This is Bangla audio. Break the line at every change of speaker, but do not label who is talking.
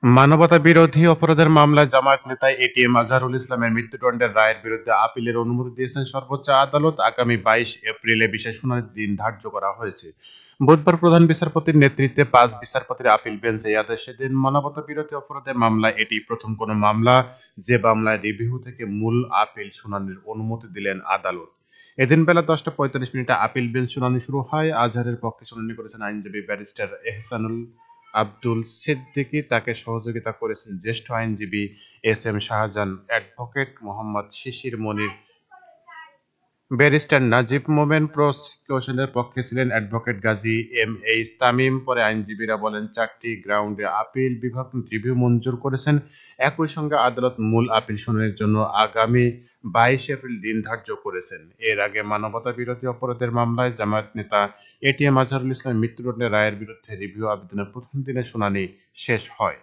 মানবতা বিরোধী অপরাধের মামলায় জামায়াত নেতা এটিএম আজহারুল ইসলামের মৃত্যুদণ্ডের রায়ের বিরুদ্ধে আপিলের অনুমতি দিয়েছেন সর্বোচ্চ আদালত। আগামী ২২ এপ্রিলে বিশেষ শুনানির দিন ধার্য করা হয়েছে। বুধবার প্রধান বিচারপতির নেতৃত্বে ৫ বিচারপতির আপিল বেঞ্চ এই আদেশ দেন। মানবতা বিরোধী অপরাধের মামলায় এটি প্রথম কোনো মামলা যে মামলায় রিভিউ থেকে মূল আপিল শুনানির অনুমতি দিলেন আদালত। এদিন বেলা ১০টা ৪৫ মিনিটে আপিল বেঞ্চ শুনানি শুরু হয়। আজহারের পক্ষে শুনানি করেছেন আইনজীবী ব্যারিস্টার এহসানুল আব্দুল সিদ্দিকী। তাকে সহযোগিতা করেছেন জ্যেষ্ঠ আইনজীবী S M Shahjahan, advocate Mohammad Shishir Monir, barrister Najib Momen. প্রসিকিউশনের পক্ষে ছিলেন advocate Gazi M H Tamim. পরে আইনজীবীরা বলেন, ৪টি গ্রাউন্ডে আপিল বিভাগ রিভিউ মঞ্জুর করেছেন। একই সঙ্গে আদালত মূল আপিল শুনানির জন্য আগামী ২২ এপ্রিল দিন ধার্য করেছেন। এর আগে মানবতা বিরোধী অপরাধের মামলায় জামায়াত নেতা এটিএম আজহারুল ইসলামের মৃত্যুদণ্ডের রায়ের বিরুদ্ধে রিভিউ আবেদনের প্রথম দিনের শুনানি শেষ হয়।